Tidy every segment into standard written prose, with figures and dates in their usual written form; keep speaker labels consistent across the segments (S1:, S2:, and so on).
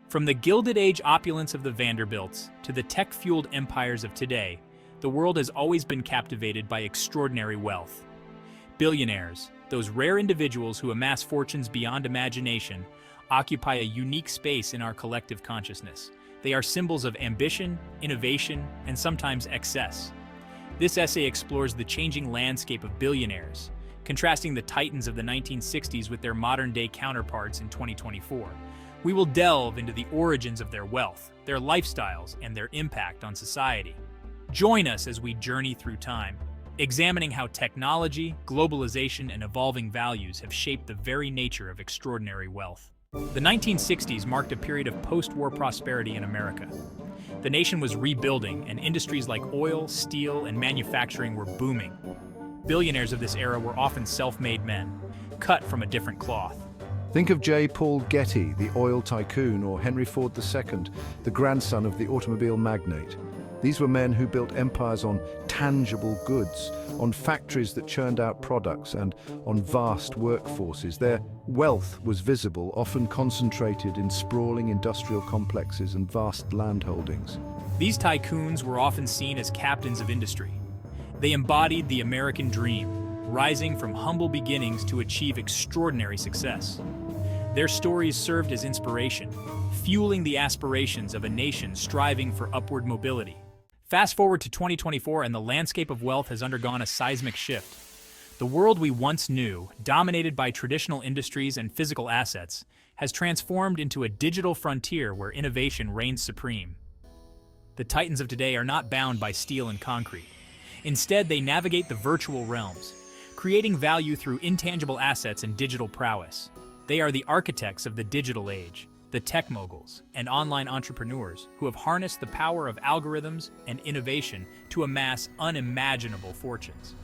S1: From the Gilded Age opulence of the Vanderbilts to the tech-fueled empires of today, the world has always been captivated by extraordinary wealth. Billionaires, those rare individuals who amass fortunes beyond imagination, occupy a unique space in our collective consciousness. They are symbols of ambition, innovation, and sometimes excess. This essay explores the changing landscape of billionaires, contrasting the titans of the 1960s with their modern-day counterparts in 2024. We will delve into the origins of their wealth, their lifestyles, and their impact on society. Join us as we journey through time, examining how technology, globalization, and evolving values have shaped the very nature of extraordinary wealth. The 1960s marked a period of post-war prosperity in America. The nation was rebuilding, and industries like oil, steel, and manufacturing were booming. Billionaires of this era were often self-made men, cut from a different cloth.
S2: Think of J. Paul Getty, the oil tycoon, or Henry Ford II, the grandson of the automobile magnate. These were men who built empires on tangible goods, on factories that churned out products, and on vast workforces. Their wealth was visible, often concentrated in sprawling industrial complexes and vast landholdings.
S1: These tycoons were often seen as captains of industry. They embodied the American dream, rising from humble beginnings to achieve extraordinary success. Their stories served as inspiration, fueling the aspirations of a nation striving for upward mobility. Fast forward to 2024 and the landscape of wealth has undergone a seismic shift. The world we once knew, dominated by traditional industries and physical assets, has transformed into a digital frontier where innovation reigns supreme. The titans of today are not bound by steel and concrete. Instead, they navigate the virtual realms, creating value through intangible assets and digital prowess. They are the architects of the digital age, the tech moguls and online entrepreneurs who have harnessed the power of algorithms and innovation to amass unimaginable fortunes.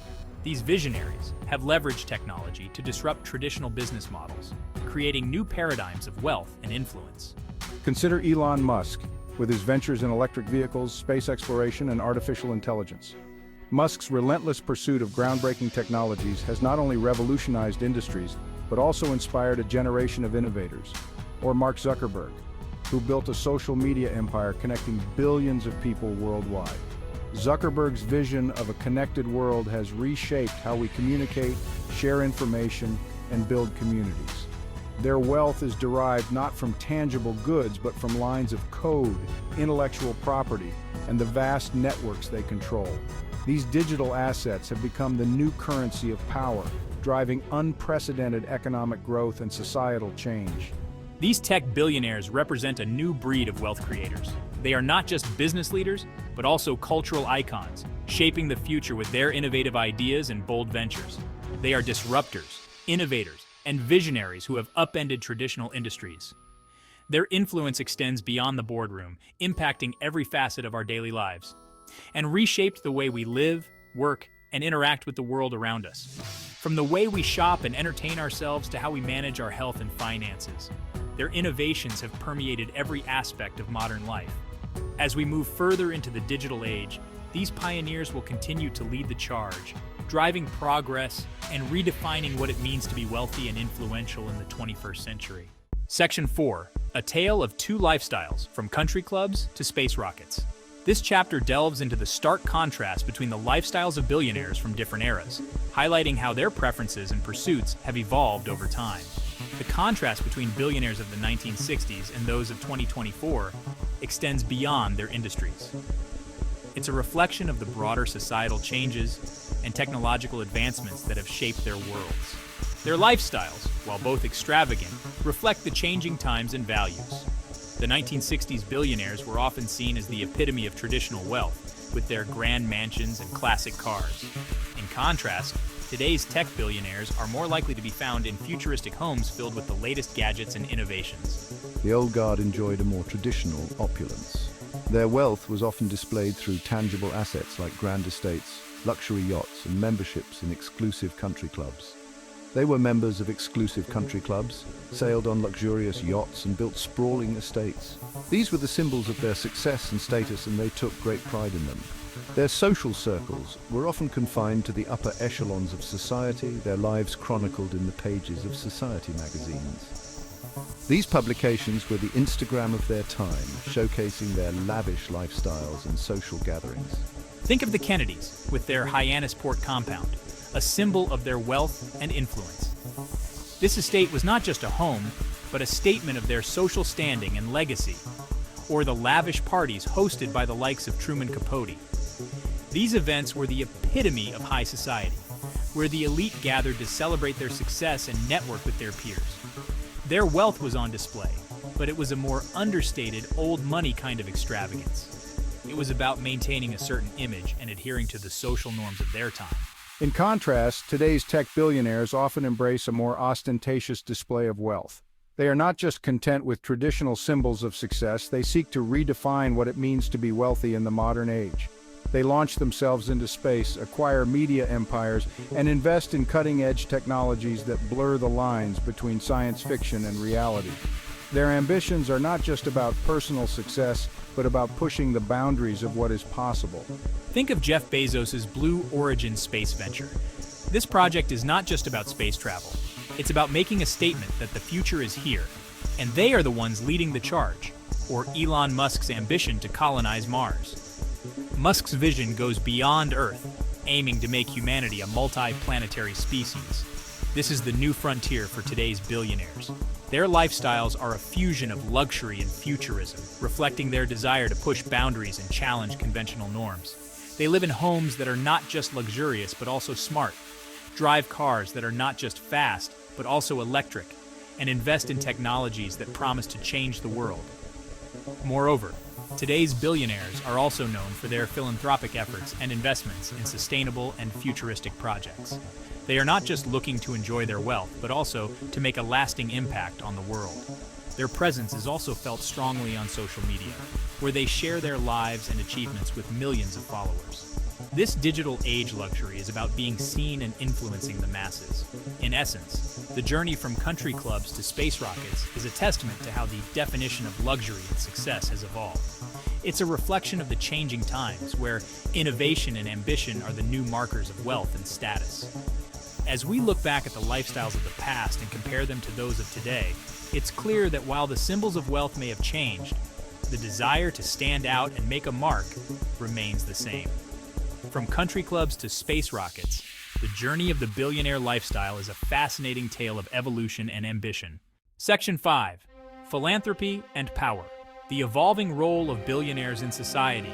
S1: These visionaries have leveraged technology to disrupt traditional business models, creating new paradigms of wealth and influence.
S3: Consider Elon Musk, with his ventures in electric vehicles, space exploration, and artificial intelligence. Musk's relentless pursuit of groundbreaking technologies has not only revolutionized industries, but also inspired a generation of innovators. Or Mark Zuckerberg, who built a social media empire connecting billions of people worldwide. Zuckerberg's vision of a connected world has reshaped how we communicate, share information, and build communities. Their wealth is derived not from tangible goods, but from lines of code, intellectual property, and the vast networks they control. These digital assets have become the new currency of power, driving unprecedented economic growth and societal change.
S1: These tech billionaires represent a new breed of wealth creators. They are not just business leaders, but also cultural icons, shaping the future with their innovative ideas and bold ventures. They are disruptors, innovators, and visionaries who have upended traditional industries. Their influence extends beyond the boardroom, impacting every facet of our daily lives, and reshaped the way we live, work, and interact with the world around us. From the way we shop and entertain ourselves to how we manage our health and finances, their innovations have permeated every aspect of modern life. As we move further into the digital age, these pioneers will continue to lead the charge, driving progress and redefining what it means to be wealthy and influential in the 21st century. Section 4. A tale of two lifestyles, from country clubs to space rockets. This chapter delves into the stark contrast between the lifestyles of billionaires from different eras, highlighting how their preferences and pursuits have evolved over time. The contrast between billionaires of the 1960s and those of 2024 extends beyond their industries. It's a reflection of the broader societal changes and technological advancements that have shaped their worlds. Their lifestyles, while both extravagant, reflect the changing times and values. The 1960s billionaires were often seen as the epitome of traditional wealth, with their grand mansions and classic cars. In contrast, today's tech billionaires are more likely to be found in futuristic homes filled with the latest gadgets and innovations.
S2: The old guard enjoyed a more traditional opulence. Their wealth was often displayed through tangible assets like grand estates, luxury yachts, and memberships in exclusive country clubs. They were members of exclusive country clubs, sailed on luxurious yachts, and built sprawling estates. These were the symbols of their success and status, and they took great pride in them. Their social circles were often confined to the upper echelons of society, their lives chronicled in the pages of society magazines. These publications were the Instagram of their time, showcasing their lavish lifestyles and social gatherings.
S1: Think of the Kennedys with their Hyannisport compound, a symbol of their wealth and influence. This estate was not just a home, but a statement of their social standing and legacy, or the lavish parties hosted by the likes of Truman Capote. These events were the epitome of high society, where the elite gathered to celebrate their success and network with their peers. Their wealth was on display, but it was a more understated, old money kind of extravagance. It was about maintaining a certain image and adhering to the social norms of their time.
S3: In contrast, today's tech billionaires often embrace a more ostentatious display of wealth. They are not just content with traditional symbols of success, they seek to redefine what it means to be wealthy in the modern age. They launch themselves into space, acquire media empires, and invest in cutting-edge technologies that blur the lines between science fiction and reality. Their ambitions are not just about personal success, but about pushing the boundaries of what is possible.
S1: Think of Jeff Bezos' Blue Origin space venture. This project is not just about space travel. It's about making a statement that the future is here, and they are the ones leading the charge, or Elon Musk's ambition to colonize Mars. Musk's vision goes beyond Earth, aiming to make humanity a multi-planetary species. This is the new frontier for today's billionaires. Their lifestyles are a fusion of luxury and futurism, reflecting their desire to push boundaries and challenge conventional norms. They live in homes that are not just luxurious but also smart, drive cars that are not just fast but also electric, and invest in technologies that promise to change the world. Moreover, today's billionaires are also known for their philanthropic efforts and investments in sustainable and futuristic projects. They are not just looking to enjoy their wealth, but also to make a lasting impact on the world. Their presence is also felt strongly on social media, where they share their lives and achievements with millions of followers. This digital age luxury is about being seen and influencing the masses. In essence, the journey from country clubs to space rockets is a testament to how the definition of luxury and success has evolved. It's a reflection of the changing times, where innovation and ambition are the new markers of wealth and status. As we look back at the lifestyles of the past and compare them to those of today, it's clear that while the symbols of wealth may have changed, the desire to stand out and make a mark remains the same. From country clubs to space rockets, the journey of the billionaire lifestyle is a fascinating tale of evolution and ambition. Section 5. Philanthropy and Power. The evolving role of billionaires in society.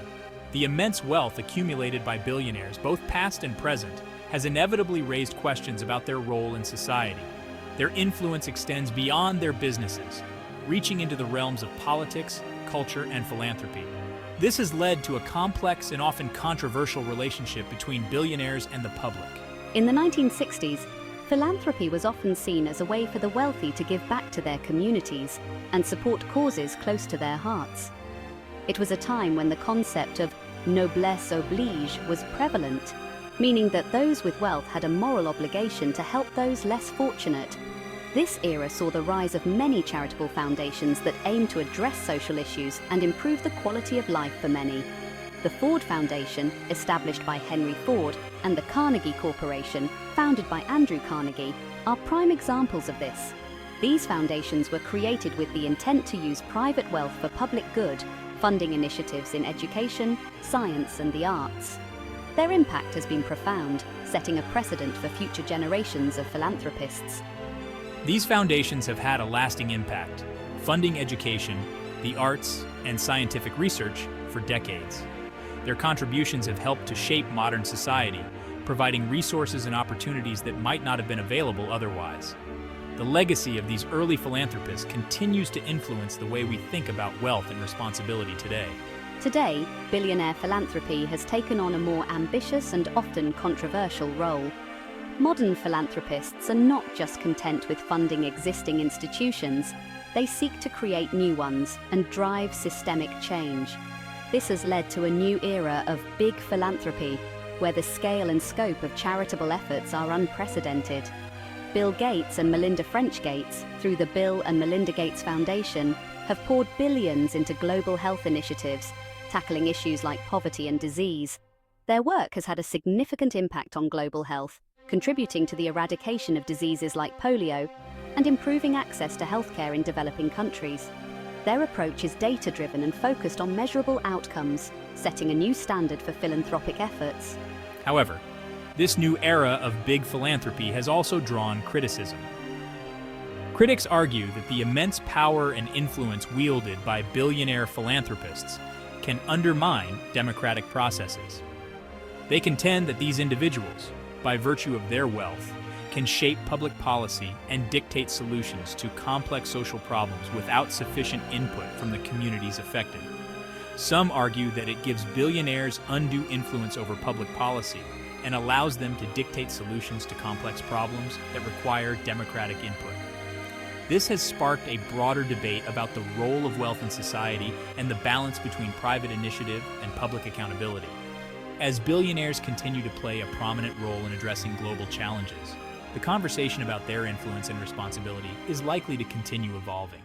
S1: The immense wealth accumulated by billionaires, both past and present, has inevitably raised questions about their role in society. Their influence extends beyond their businesses, reaching into the realms of politics, culture, and philanthropy. This has led to a complex and often controversial relationship between billionaires and the public.
S4: In the 1960s, philanthropy was often seen as a way for the wealthy to give back to their communities and support causes close to their hearts. It was a time when the concept of noblesse oblige was prevalent, meaning that those with wealth had a moral obligation to help those less fortunate. This era saw the rise of many charitable foundations that aim to address social issues and improve the quality of life for many. The Ford Foundation, established by Henry Ford, and the Carnegie Corporation, founded by Andrew Carnegie, are prime examples of this. These foundations were created with the intent to use private wealth for public good, funding initiatives in education, science, and the arts. Their impact has been profound, setting a precedent for future generations of philanthropists.
S1: These foundations have had a lasting impact, funding education, the arts, and scientific research for decades. Their contributions have helped to shape modern society, providing resources and opportunities that might not have been available otherwise. The legacy of these early philanthropists continues to influence the way we think about wealth and responsibility today.
S4: Today, billionaire philanthropy has taken on a more ambitious and often controversial role. Modern philanthropists are not just content with funding existing institutions, they seek to create new ones and drive systemic change. This has led to a new era of big philanthropy, where the scale and scope of charitable efforts are unprecedented. Bill Gates and Melinda French Gates, through the Bill and Melinda Gates Foundation, have poured billions into global health initiatives, tackling issues like poverty and disease. Their work has had a significant impact on global health, contributing to the eradication of diseases like polio, and improving access to healthcare in developing countries. Their approach is data-driven and focused on measurable outcomes, setting a new standard for philanthropic efforts.
S1: However, this new era of big philanthropy has also drawn criticism. Critics argue that the immense power and influence wielded by billionaire philanthropists can undermine democratic processes. They contend that these individuals, by virtue of their wealth, can shape public policy and dictate solutions to complex social problems without sufficient input from the communities affected. Some argue that it gives billionaires undue influence over public policy and allows them to dictate solutions to complex problems that require democratic input. This has sparked a broader debate about the role of wealth in society and the balance between private initiative and public accountability. As billionaires continue to play a prominent role in addressing global challenges, the conversation about their influence and responsibility is likely to continue evolving.